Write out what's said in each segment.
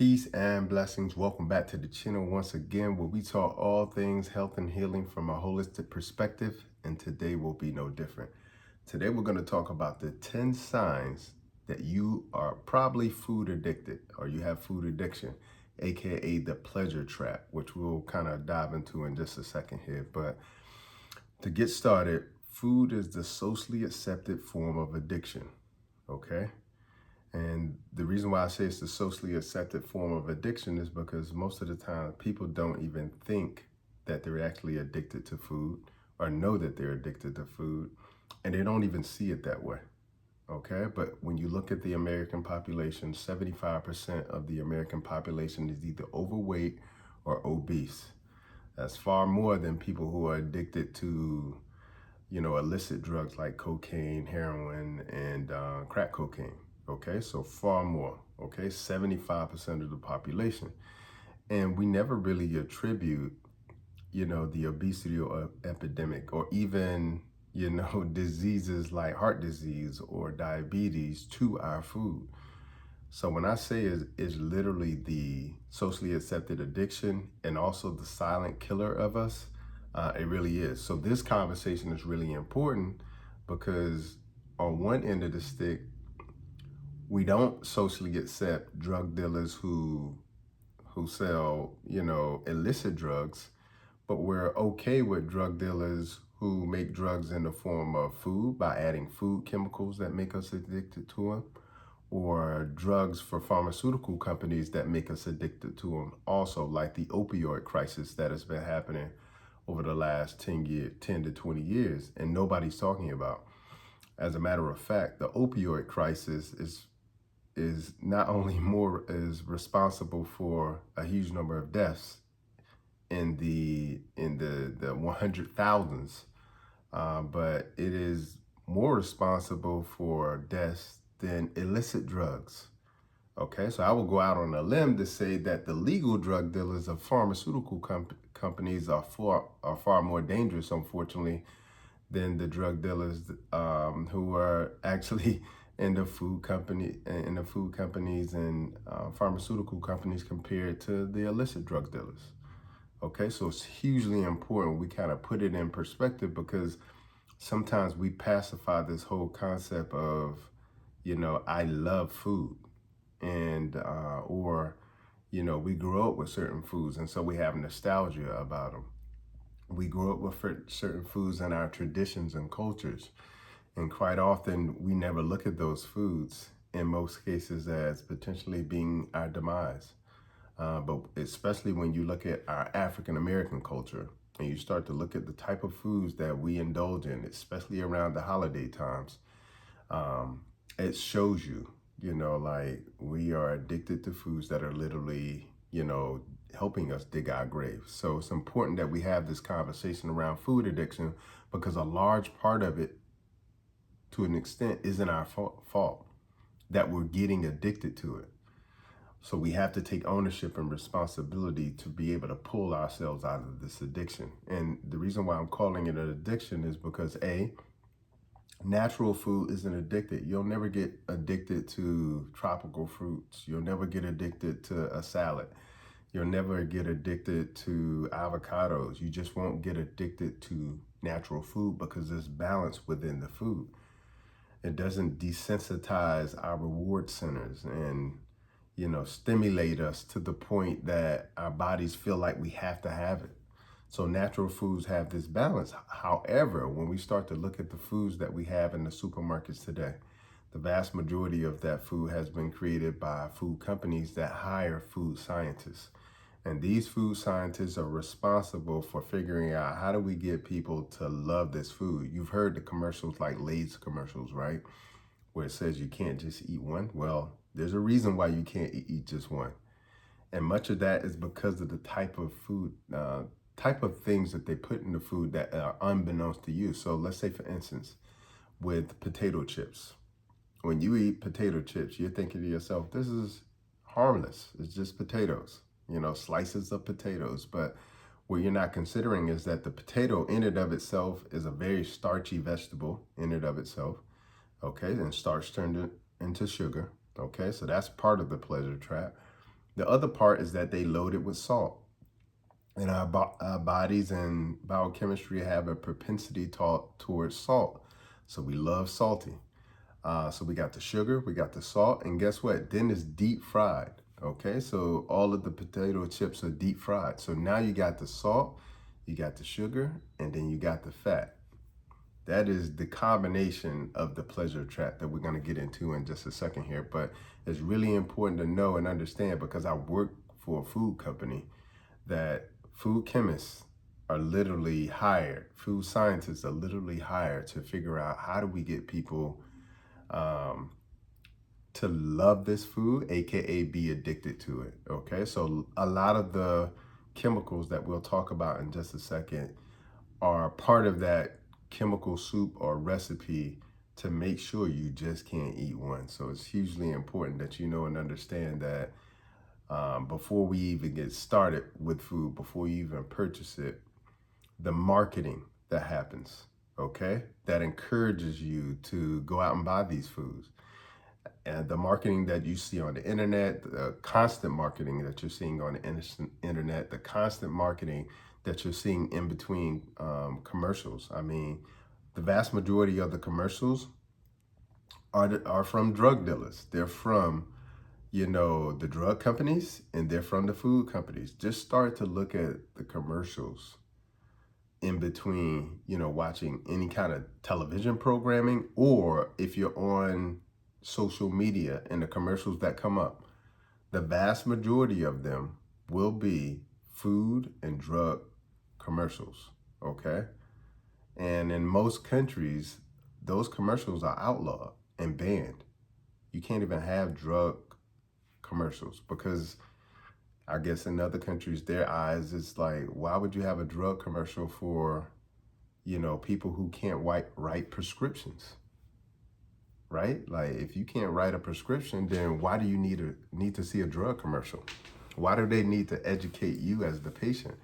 Peace and blessings. Welcome back to the channel once again, where we talk all things health and healing from a holistic perspective. And today will be no different. Today we're going to talk about the 10 signs that you are probably food addicted or you have food addiction, aka the pleasure trap, which we'll kind of dive into in just a second here. But to get started, food is the socially accepted form of addiction. Okay. And the reason why I say it's the socially accepted form of addiction is because most of the time people don't even think that they're actually addicted to food or know that they're addicted to food, and they don't even see it that way. Okay, but when you look at the American population, 75% of the American population is either overweight or obese. That's far more than people who are addicted to, illicit drugs like cocaine, heroin, and crack cocaine. Okay, so far more. Okay, 75% of the population. And we never really attribute, the obesity or epidemic or even, diseases like heart disease or diabetes to our food. So when I say is literally the socially accepted addiction and also the silent killer of us, it really is. So this conversation is really important because on one end of the stick, we don't socially accept drug dealers who sell, illicit drugs, but we're okay with drug dealers who make drugs in the form of food by adding food chemicals that make us addicted to them, or drugs for pharmaceutical companies that make us addicted to them. Also, like the opioid crisis that has been happening over the last 10 to 20 years, and nobody's talking about. As a matter of fact, the opioid crisis is not only is responsible for a huge number of deaths in the 100,000s, but it is more responsible for deaths than illicit drugs. Okay, so I will go out on a limb to say that the legal drug dealers of pharmaceutical companies are far more dangerous, unfortunately, than the drug dealers who are actually in the food companies and pharmaceutical companies compared to the illicit drug dealers. Okay, so it's hugely important we kind of put it in perspective, because sometimes we pacify this whole concept of, I love food, and or we grow up with certain foods, and so we have nostalgia about them. We grew up with certain foods in our traditions and cultures, and quite often we never look at those foods in most cases as potentially being our demise. But especially when you look at our African American culture and you start to look at the type of foods that we indulge in, especially around the holiday times, it shows you, like we are addicted to foods that are literally, helping us dig our graves. So it's important that we have this conversation around food addiction, because a large part of it, to an extent, isn't our fault that we're getting addicted to it. So we have to take ownership and responsibility to be able to pull ourselves out of this addiction. And the reason why I'm calling it an addiction is because natural food isn't addicted. You'll never get addicted to tropical fruits. You'll never get addicted to a salad. You'll never get addicted to avocados. You just won't get addicted to natural food because there's balance within the food. It doesn't desensitize our reward centers and, stimulate us to the point that our bodies feel like we have to have it. So natural foods have this balance. However, when we start to look at the foods that we have in the supermarkets today, the vast majority of that food has been created by food companies that hire food scientists. And these food scientists are responsible for figuring out, how do we get people to love this food? You've heard the commercials like Lay's commercials, right? Where it says you can't just eat one. Well, there's a reason why you can't eat just one. And much of that is because of the type of food, type of things that they put in the food that are unbeknownst to you. So let's say, for instance, with potato chips. When you eat potato chips, you're thinking to yourself, this is harmless. It's just potatoes, slices of potatoes. But what you're not considering is that the potato in and of itself is a very starchy vegetable in and of itself. Okay, and starch turned into sugar. Okay, so that's part of the pleasure trap. The other part is that they load it with salt. And our bodies and biochemistry have a propensity towards salt. So we love salty. So we got the sugar, we got the salt, and guess what? Then it's deep fried. Okay, so all of the potato chips are deep fried. So now you got the salt, you got the sugar, and then you got the fat. That is the combination of the pleasure trap that we're going to get into in just a second here. But it's really important to know and understand, because I work for a food company, that food chemists are literally hired, food scientists are literally hired to figure out how do we get people um, to love this food, aka be addicted to it. Okay, so a lot of the chemicals that we'll talk about in just a second are part of that chemical soup or recipe to make sure you just can't eat one. So it's hugely important that you know and understand that before we even get started with food, before you even purchase it, the marketing that happens, okay, that encourages you to go out and buy these foods. And the marketing that you see on the internet, the constant marketing that you're seeing on the internet, the constant marketing that you're seeing in between commercials. I mean, the vast majority of the commercials are from drug dealers. They're from, the drug companies, and they're from the food companies. Just start to look at the commercials in between, watching any kind of television programming, or if you're on social media and the commercials that come up, the vast majority of them will be food and drug commercials, okay? And in most countries, those commercials are outlawed and banned. You can't even have drug commercials because I guess in other countries, their eyes, it's like, why would you have a drug commercial for, people who can't write prescriptions, right? Like, if you can't write a prescription, then why do you need to see a drug commercial? Why do they need to educate you as the patient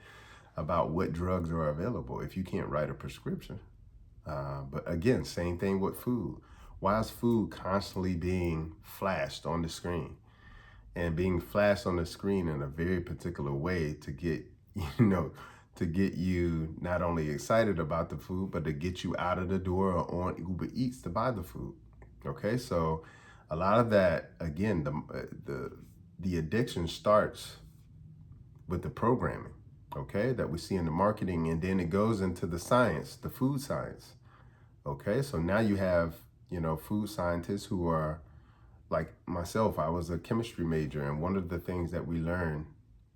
about what drugs are available if you can't write a prescription? But again, same thing with food. Why is food constantly being flashed on the screen? And being flashed on the screen in a very particular way to get, to get you not only excited about the food, but to get you out of the door or on Uber Eats to buy the food. Okay, so a lot of that, again, the addiction starts with the programming, okay, that we see in the marketing, and then it goes into the science, the food science. Okay, so now you have, food scientists who are like myself. I was a chemistry major, and one of the things that we learned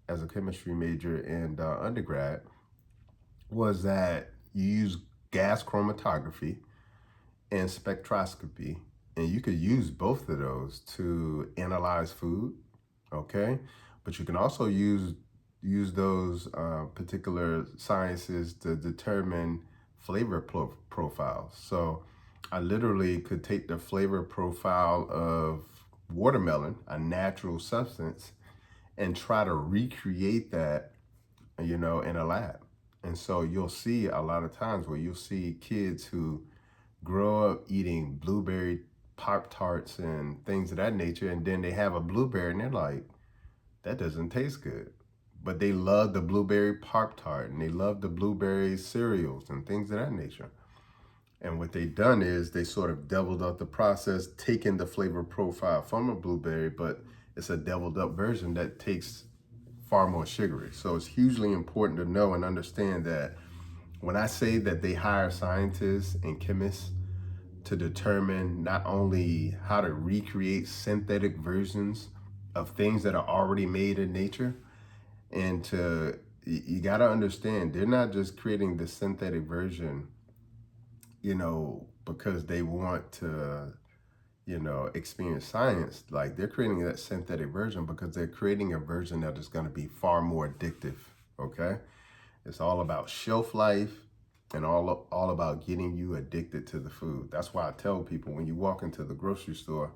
as a chemistry major in undergrad was that you use gas chromatography and spectroscopy, and you could use both of those to analyze food, okay? But you can also use those particular sciences to determine flavor profiles. So I literally could take the flavor profile of watermelon, a natural substance, and try to recreate that, in a lab. And so you'll see a lot of times where you'll see kids who grow up eating blueberry Pop Tarts and things of that nature, and then they have a blueberry and they're like, that doesn't taste good. But they love the blueberry Pop Tart and they love the blueberry cereals and things of that nature. And what they've done is they sort of deviled up the process, taking the flavor profile from a blueberry, but it's a deviled up version that takes far more sugary. So it's hugely important to know and understand that when I say that they hire scientists and chemists to determine not only how to recreate synthetic versions of things that are already made in nature, and you got to understand, they're not just creating the synthetic version, because they want to, experience science. Like, they're creating that synthetic version because they're creating a version that is going to be far more addictive, okay? It's all about shelf life and all about getting you addicted to the food. That's why I tell people, when you walk into the grocery store,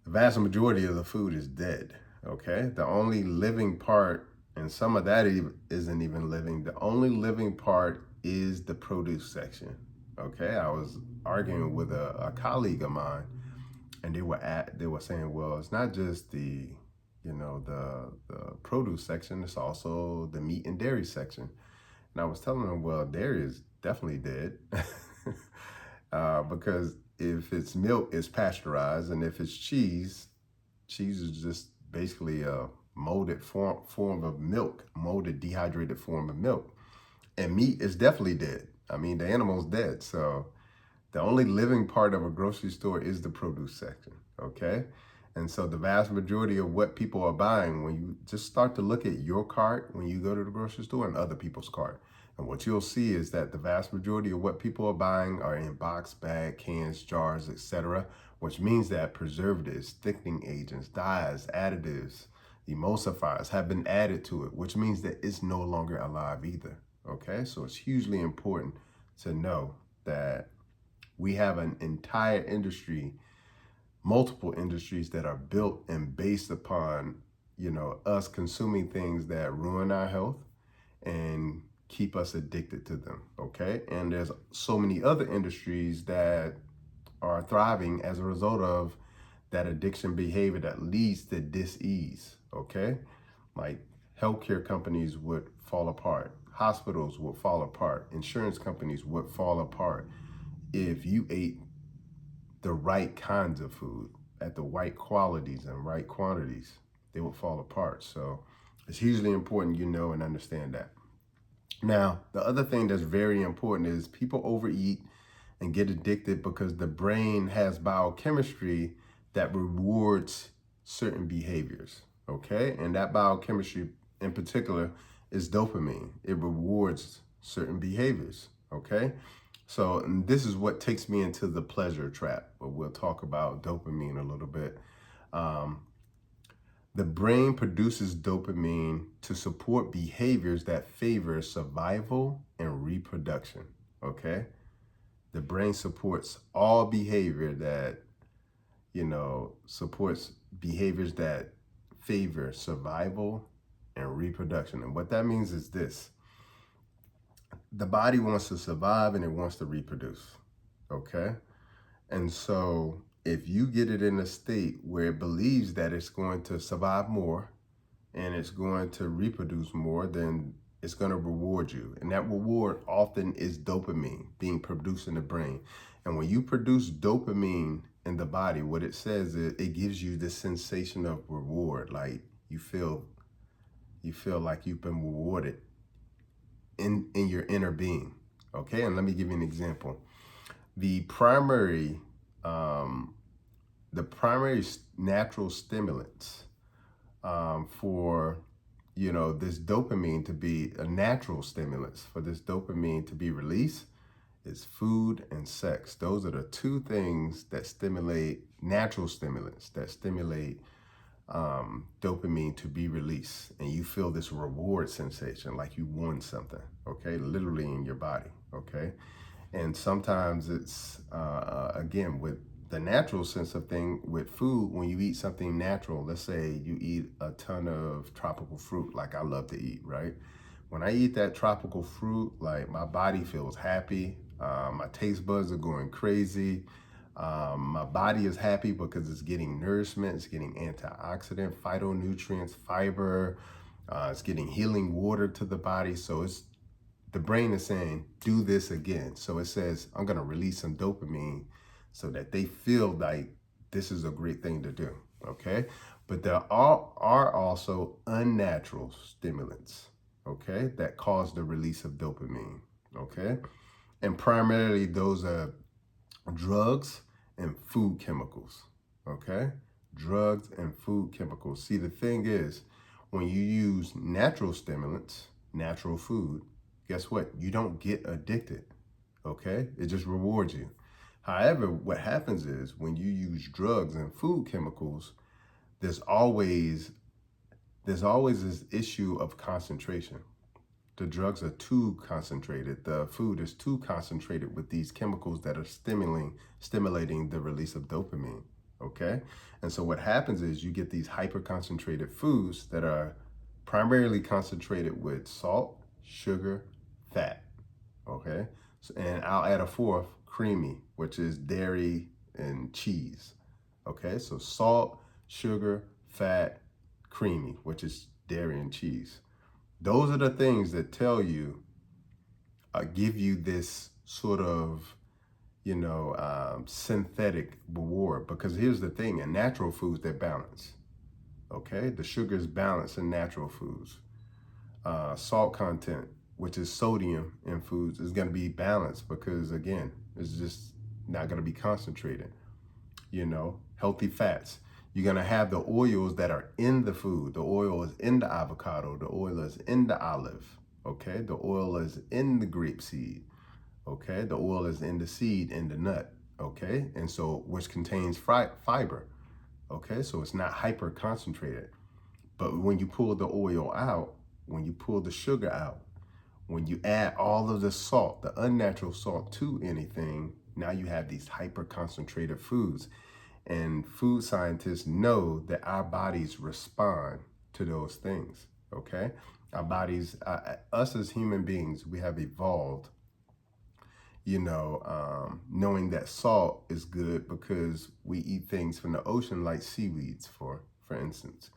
the vast majority of the food is dead, okay? The only living part, and some of that isn't even living, the only living part is the produce section, okay? I was arguing with a colleague of mine, and they were saying, well, it's not just the the produce section, it's also the meat and dairy section. And I was telling them, well, dairy is definitely dead. Because if it's milk, it's pasteurized, and if it's cheese, cheese is just basically a molded form of milk, molded, dehydrated form of milk. And meat is definitely dead. I mean, the animal's dead. So the only living part of a grocery store is the produce section, okay? And so the vast majority of what people are buying, when you just start to look at your cart when you go to the grocery store and other people's cart, and what you'll see is that the vast majority of what people are buying are in box, bag, cans, jars, etc., which means that preservatives, thickening agents, dyes, additives, emulsifiers have been added to it, which means that it's no longer alive either, okay? So it's hugely important to know that we have an entire industry, multiple industries that are built and based upon, us consuming things that ruin our health and keep us addicted to them, okay? And there's so many other industries that are thriving as a result of that addiction behavior that leads to dis-ease, okay? Like healthcare companies would fall apart, hospitals would fall apart, insurance companies would fall apart if you ate the right kinds of food at the right qualities and right quantities. They would fall apart. So it's hugely important you know and understand that. Now, the other thing that's very important is people overeat and get addicted because the brain has biochemistry that rewards certain behaviors, okay? And that biochemistry in particular is dopamine. It rewards certain behaviors, okay? So and this is what takes me into the pleasure trap, but we'll talk about dopamine a little bit. Um, the brain produces dopamine to support behaviors that favor survival and reproduction, okay? The brain supports all behavior that, supports behaviors that favor survival and reproduction. And what that means is this: the body wants to survive and it wants to reproduce, okay? And so if you get it in a state where it believes that it's going to survive more and it's going to reproduce more, then it's going to reward you. And that reward often is dopamine being produced in the brain. And when you produce dopamine in the body, what it says is it gives you the sensation of reward. Like you feel like you've been rewarded in your inner being. Okay, and let me give you an example. The primary um, natural stimulants for this dopamine to be a natural stimulus, for this dopamine to be released, is food and sex. Those are the two things that stimulate, natural stimulants that stimulate dopamine to be released, and you feel this reward sensation like you won something, okay, literally in your body, okay? And sometimes it's again with the natural sense of thing with food. When you eat something natural, let's say you eat a ton of tropical fruit like I love to eat, right? When I eat that tropical fruit, like my body feels happy, my taste buds are going crazy. My body is happy because it's getting nourishment, it's getting antioxidant, phytonutrients, fiber, it's getting healing water to the body. So it's the brain is saying, do this again. So it says, I'm going to release some dopamine so that they feel like this is a great thing to do. Okay. But there are also unnatural stimulants, okay, that cause the release of dopamine. Okay. And primarily those are drugs and food chemicals. Okay. Drugs and food chemicals. See, the thing is, when you use natural stimulants, natural food, guess what? You don't get addicted, okay? It just rewards you. However, what happens is when you use drugs and food chemicals, there's always this issue of concentration. The drugs are too concentrated. The food is too concentrated with these chemicals that are stimulating the release of dopamine, okay? And so what happens is you get these hyper concentrated foods that are primarily concentrated with salt, sugar, fat, okay? So, and I'll add a fourth, creamy, which is dairy and cheese, okay? So salt, sugar, fat, creamy, which is dairy and cheese. Those are the things that tell you, give you this sort of, synthetic reward. Because here's the thing, in natural foods, they're balanced. Okay, the sugar is balanced in natural foods. Salt content, which is sodium in foods, is going to be balanced because, again, it's just not going to be concentrated. Healthy fats. You're going to have the oils that are in the food. The oil is in the avocado. The oil is in the olive. Okay, the oil is in the grapeseed. Okay, the oil is in the seed, in the nut. Okay, and so which contains fiber. Okay, so it's not hyper concentrated. But when you pull the oil out, when you pull the sugar out, when you add all of the salt, the unnatural salt to anything, now you have these hyper concentrated foods. And food scientists know that our bodies respond to those things. Okay, our bodies, us as human beings, we have evolved, knowing that salt is good because we eat things from the ocean like seaweeds, for instance,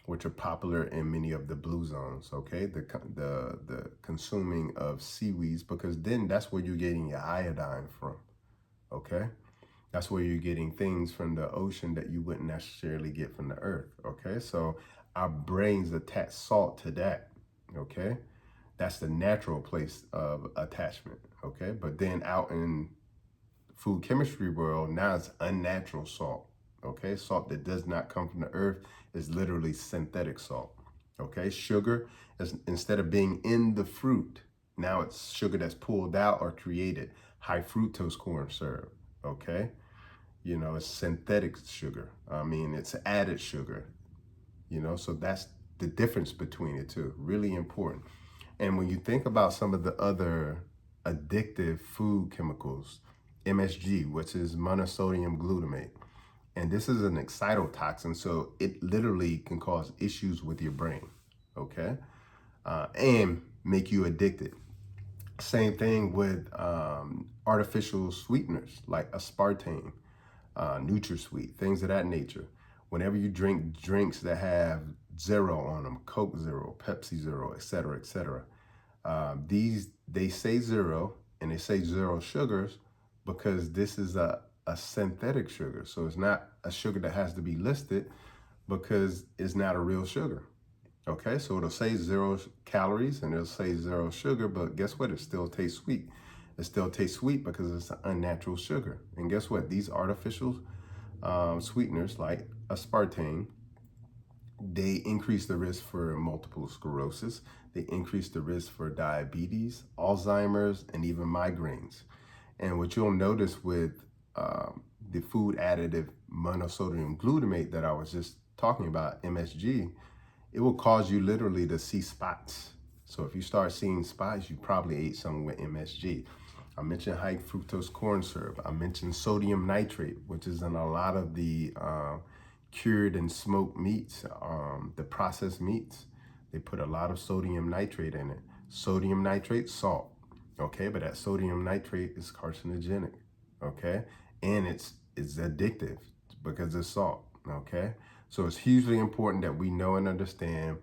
which are popular in many of the blue zones. Okay, the consuming of seaweeds, because then that's where you're getting your iodine from. Okay, that's where you're getting things from the ocean that you wouldn't necessarily get from the earth. Okay, so our brains attach salt to that. Okay, that's the natural place of attachment. Okay, but then out in food chemistry world, now it's unnatural salt. Okay, salt that does not come from the earth is literally synthetic salt. Okay, sugar is, instead of being in the fruit, now it's sugar that's pulled out or created. High fructose corn syrup. Okay, it's synthetic sugar. I mean, it's added sugar. So that's the difference between the two. Really important. And when you think about some of the other addictive food chemicals, MSG, which is monosodium glutamate, and this is an excitotoxin, so it literally can cause issues with your brain, okay, and make you addicted. Same thing with artificial sweeteners like aspartame, NutraSweet, things of that nature. Whenever you drink drinks that have zero on them, Coke Zero, Pepsi Zero, etc., etc., they say zero and they say zero sugars because this is a synthetic sugar. So it's not a sugar that has to be listed because it's not a real sugar. Okay, so it'll say 0 calories and it'll say 0 sugar, but guess what? It still tastes sweet. It still tastes sweet because it's an unnatural sugar. And guess what? These artificial sweeteners like aspartame, they increase the risk for multiple sclerosis. They increase the risk for diabetes, Alzheimer's, and even migraines. And what you'll notice with the food additive monosodium glutamate that I was just talking about, MSG, it will cause you literally to see spots. So if you start seeing spots, you probably ate something with MSG. I mentioned high fructose corn syrup. I mentioned sodium nitrate, which is in a lot of the cured and smoked meats, the processed meats. They put a lot of sodium nitrate in it. Sodium nitrate, salt. Okay, but that sodium nitrate is carcinogenic. Okay, and it's addictive because it's salt. Okay, so it's hugely important that we know and understand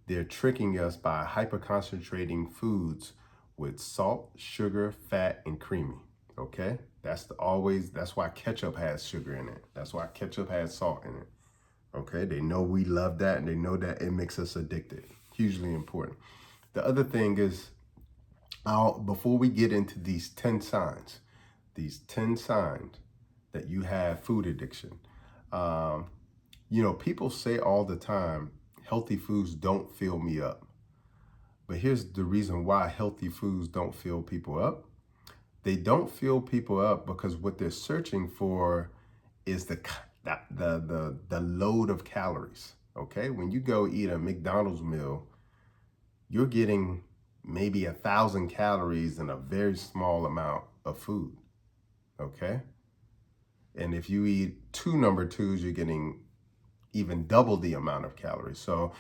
they're tricking us by hyperconcentrating foods with salt, sugar, fat, and creamy. Okay, that's why ketchup has sugar in it. That's why ketchup has salt in it. Okay, they know we love that and they know that it makes us addicted. Hugely important. The other thing is, before we get into these 10 signs, that you have food addiction, people say all the time, healthy foods don't fill me up. But here's the reason why healthy foods don't fill people up. They don't fill people up because what they're searching for is the load of calories. Okay, when you go eat a McDonald's meal, you're getting maybe 1,000 calories in a very small amount of food. Okay, and if you eat 2 number 2s, you're getting even double the amount of calories. So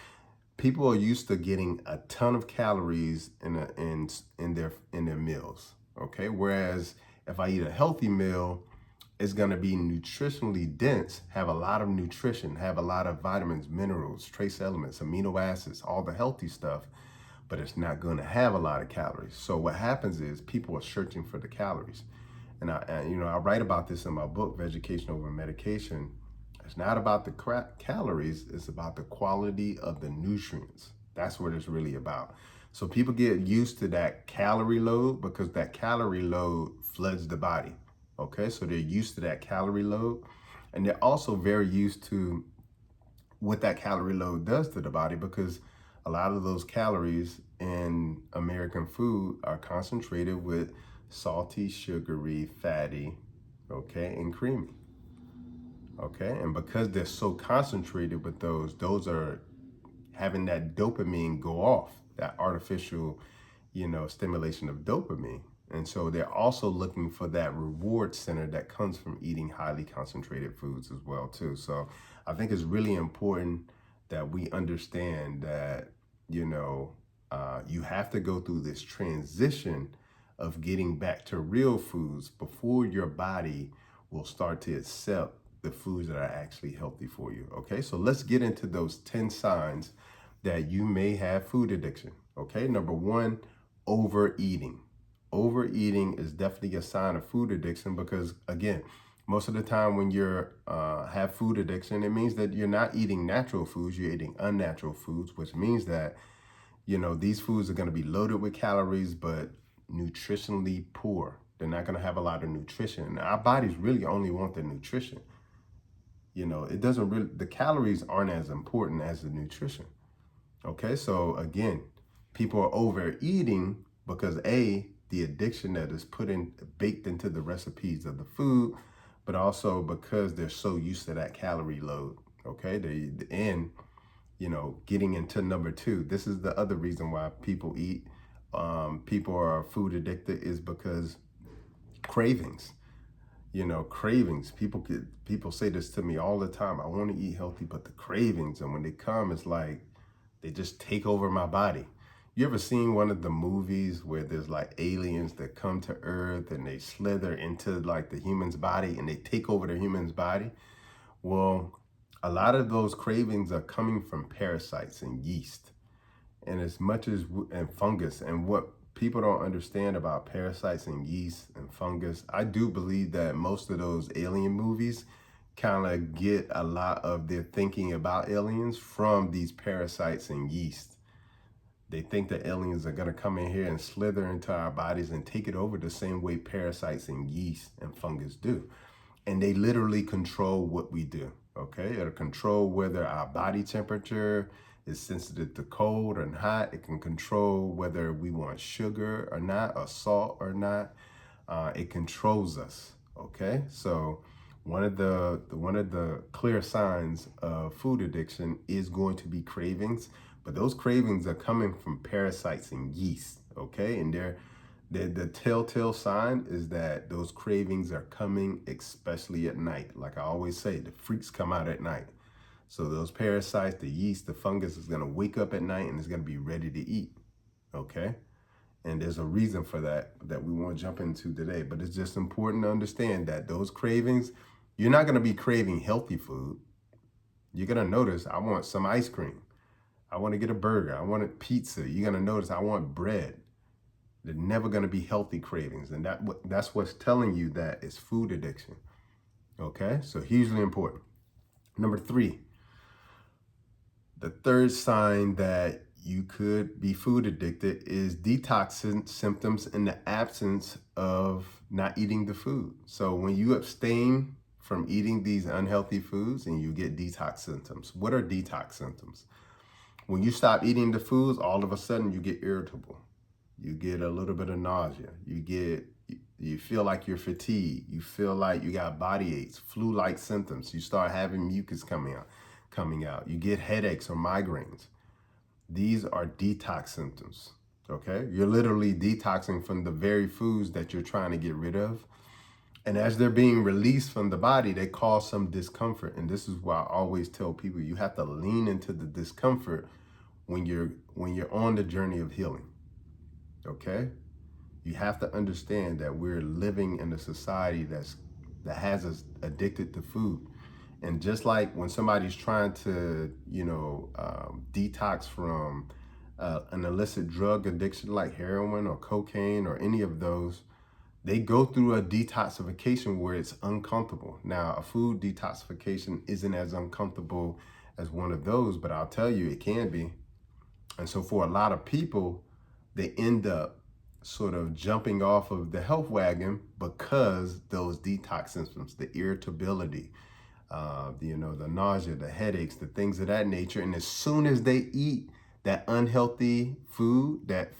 people are used to getting a ton of calories in their meals. Okay, whereas if I eat a healthy meal, is going to be nutritionally dense, have a lot of nutrition, have a lot of vitamins, minerals, trace elements, amino acids, all the healthy stuff, but it's not going to have a lot of calories. So what happens is people are searching for the calories. And I write about this in my book, Vegetation Over Medication. It's not about the calories, it's about the quality of the nutrients. That's what it's really about. So people get used to that calorie load because that calorie load floods the body. Okay, so they're used to that calorie load. And they're also very used to what that calorie load does to the body, because a lot of those calories in American food are concentrated with salty, sugary, fatty, okay, and creamy. Okay, and because they're so concentrated with those are having that dopamine go off, that artificial, stimulation of dopamine. And so they're also looking for that reward center that comes from eating highly concentrated foods as well too. So I think it's really important that we understand that, you have to go through this transition of getting back to real foods before your body will start to accept the foods that are actually healthy for you. Okay, so let's get into those 10 signs that you may have food addiction. Okay, number one, overeating. Overeating is definitely a sign of food addiction because, again, most of the time when you're have food addiction, it means that you're not eating natural foods, you're eating unnatural foods, which means that, these foods are going to be loaded with calories, but nutritionally poor. They're not going to have a lot of nutrition. Our bodies really only want the nutrition. It doesn't really, the calories aren't as important as the nutrition. Okay, so again, people are overeating because the addiction that is baked into the recipes of the food, but also because they're so used to that calorie load. Okay, getting into number two, this is the other reason why people eat. People are food addicted is because cravings. Cravings. People say this to me all the time. I want to eat healthy, but the cravings, and when they come, it's like they just take over my body. You ever seen one of the movies where there's like aliens that come to Earth and they slither into like the human's body and they take over the human's body? Well, a lot of those cravings are coming from parasites and yeast, and as much as and fungus. And what people don't understand about parasites and yeast and fungus, I do believe that most of those alien movies kind of get a lot of their thinking about aliens from these parasites and yeast. They think that aliens are going to come in here and slither into our bodies and take it over the same way parasites and yeast and fungus do. And they literally control what we do. Okay, it'll control whether our body temperature is sensitive to cold or hot. It can control whether we want sugar or not, or salt or not. It controls us. Okay, so one of the clear signs of food addiction is going to be cravings, but those cravings are coming from parasites and yeast. Okay, and the telltale sign is that those cravings are coming, especially at night. Like I always say, the freaks come out at night. So those parasites, the yeast, the fungus is going to wake up at night and is going to be ready to eat. Okay. And there's a reason for that we won't jump into today. But it's just important to understand that those cravings, you're not going to be craving healthy food. You're going to notice, I want some ice cream. I want to get a burger. I want a pizza. You're going to notice, I want bread. They're never going to be healthy cravings. And that's what's telling you that it's food addiction. Okay, so hugely important. Number three, the third sign that you could be food addicted is detox symptoms in the absence of not eating the food. So when you abstain from eating these unhealthy foods and you get detox symptoms. What are detox symptoms? When you stop eating the foods, all of a sudden you get irritable. You get a little bit of nausea. You feel like you're fatigued. You feel like you got body aches, flu-like symptoms. You start having mucus coming out. You get headaches or migraines. These are detox symptoms. Okay? You're literally detoxing from the very foods that you're trying to get rid of. And as they're being released from the body, they cause some discomfort. And this is why I always tell people you have to lean into the discomfort when you're on the journey of healing. Okay? You have to understand that we're living in a society that has us addicted to food. And just like when somebody's trying to, detox from an illicit drug addiction like heroin or cocaine or any of those, they go through a detoxification where it's uncomfortable. Now, a food detoxification isn't as uncomfortable as one of those, but I'll tell you, it can be. And so for a lot of people, they end up sort of jumping off of the health wagon because those detox symptoms, the irritability, the nausea, the headaches, the things of that nature. And as soon as they eat that unhealthy food that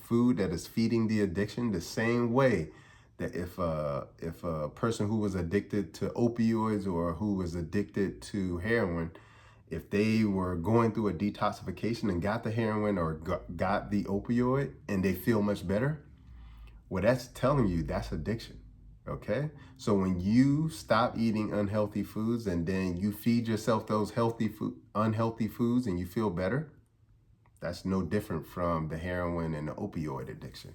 is feeding the addiction, the same way that if a person who was addicted to opioids or who was addicted to heroin, if they were going through a detoxification and got the heroin or got the opioid and they feel much better, well, that's telling you that's addiction. Okay. So when you stop eating unhealthy foods and then you feed yourself those unhealthy foods and you feel better, that's no different from the heroin and the opioid addiction.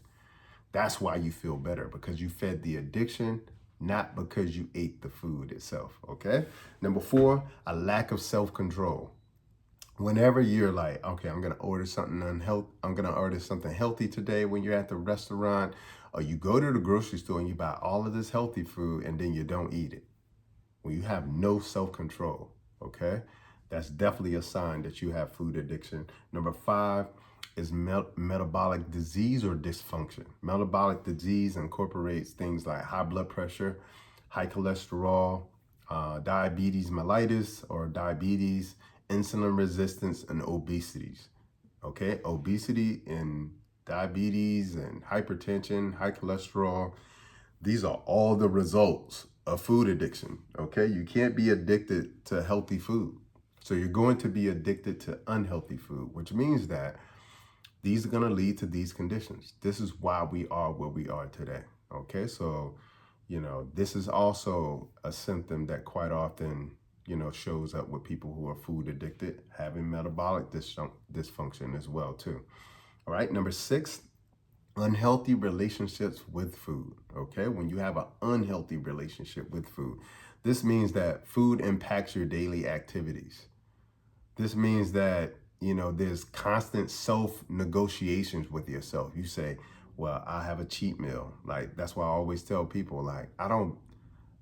That's why you feel better, because you fed the addiction, not because you ate the food itself. Okay. Number 4, a lack of self-control. Whenever you're like, okay, I'm gonna order something healthy today, when you're at the restaurant or you go to the grocery store and you buy all of this healthy food and then you don't eat it, when you have no self-control, okay, that's definitely a sign that you have food addiction. Number 5 is metabolic disease or dysfunction. Metabolic disease incorporates things like high blood pressure, high cholesterol, diabetes mellitus or diabetes, insulin resistance, and obesity. Okay, obesity and diabetes and hypertension, high cholesterol, these are all the results of food addiction. Okay, you can't be addicted to healthy food. So you're going to be addicted to unhealthy food, which means that these are going to lead to these conditions. This is why we are where we are today. Okay, so this is also a symptom that quite often, shows up with people who are food addicted, having metabolic dysfunction as well too. All right, number 6, unhealthy relationships with food. Okay, when you have an unhealthy relationship with food, this means that food impacts your daily activities. This means that, there's constant self negotiations with yourself. You say, well, I have a cheat meal. Like, that's why I always tell people, like, I don't,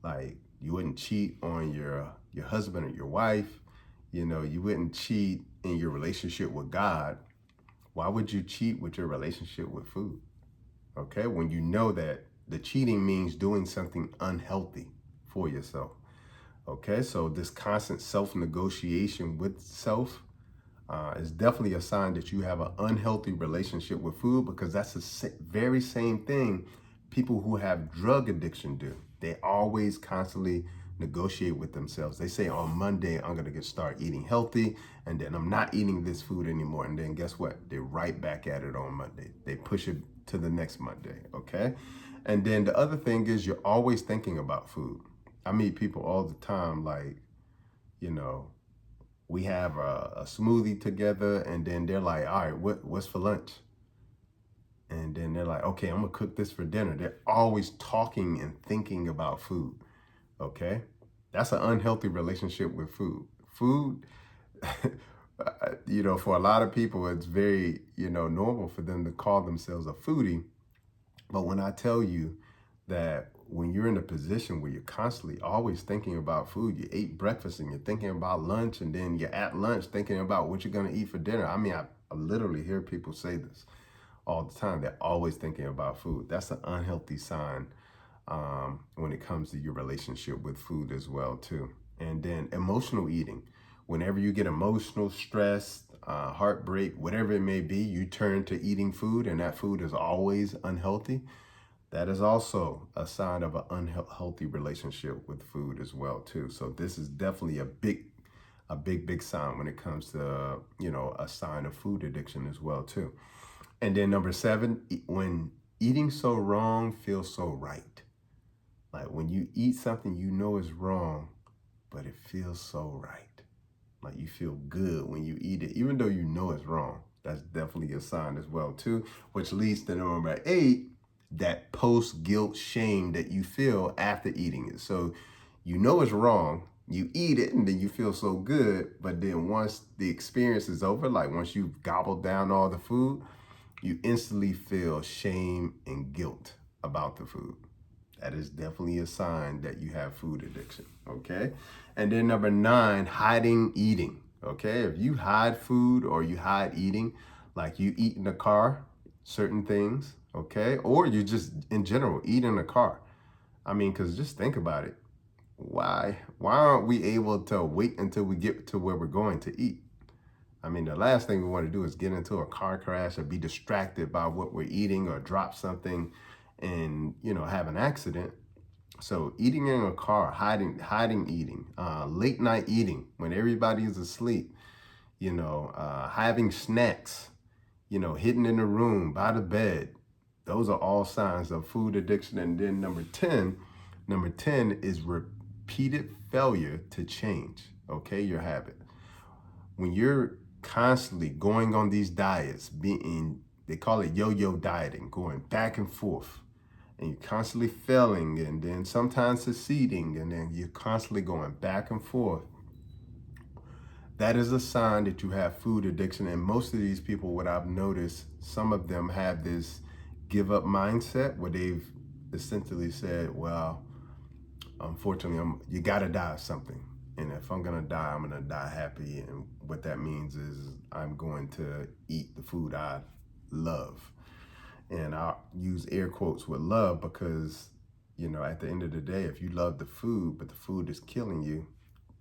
like, you wouldn't cheat on your husband or your wife. You wouldn't cheat in your relationship with God. Why would you cheat with your relationship with food? Okay, when you know that the cheating means doing something unhealthy for yourself. Okay, so this constant self-negotiation with self is definitely a sign that you have an unhealthy relationship with food, because that's the very same thing people who have drug addiction do. They always constantly negotiate with themselves. They say, on Monday, I'm going to start eating healthy, and then I'm not eating this food anymore. And then guess what? They're right back at it on Monday. They push it to the next Monday, okay? And then the other thing is you're always thinking about food. I meet people all the time, like, we have a smoothie together, and then they're like, all right, what's for lunch? And then they're like, okay, I'm gonna cook this for dinner. They're always talking and thinking about food, okay? That's an unhealthy relationship with food. Food, for a lot of people, it's very, normal for them to call themselves a foodie. But when I tell you that when you're in a position where you're constantly always thinking about food, you ate breakfast and you're thinking about lunch, and then you're at lunch thinking about what you're going to eat for dinner. I mean, I literally hear people say this all the time. They're always thinking about food. That's an unhealthy sign when it comes to your relationship with food as well too. And then emotional eating. Whenever you get emotional, stressed, heartbreak, whatever it may be, you turn to eating food, and that food is always unhealthy. That is also a sign of an unhealthy relationship with food as well too. So this is definitely a big sign when it comes to, a sign of food addiction as well too. And then number 7, when eating so wrong feels so right. Like when you eat something you know is wrong, but it feels so right. Like you feel good when you eat it, even though you know it's wrong. That's definitely a sign as well too, which leads to number 8, that post-guilt shame that you feel after eating it. So, You know it's wrong. You eat it and then you feel so good. But then once the experience is over, like once you've gobbled down all the food, you instantly feel shame and guilt about the food. That is definitely a sign that you have food addiction, okay? And then number 9, hiding eating, okay? If you hide food or you hide eating, like you eat in the car, certain things, okay? Or you just, in general, eat in the car. I mean, because just think about it. Why aren't we able to wait until we get to where we're going to eat? I mean, the last thing we want to do is get into a car crash or be distracted by what we're eating or drop something and, have an accident. So eating in a car, hiding eating, late night eating when everybody is asleep, having snacks, hidden in the room, by the bed. Those are all signs of food addiction. And then number 10 is repeated failure to change, okay, your habit. When you're constantly going on these diets, they call it yo-yo dieting, going back and forth, and you're constantly failing and then sometimes succeeding, and then you're constantly going back and forth, that is a sign that you have food addiction. And most of these people, what I've noticed, some of them have this give up mindset where they've essentially said, well, unfortunately, you got to die of something. And if I'm going to die, I'm going to die happy. And what that means is I'm going to eat the food I love. And I'll use air quotes with love because, at the end of the day, if you love the food, but the food is killing you,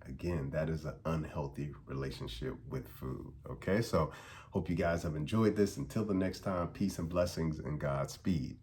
again, that is an unhealthy relationship with food. Okay, so hope you guys have enjoyed this. Until the next time, peace and blessings and Godspeed.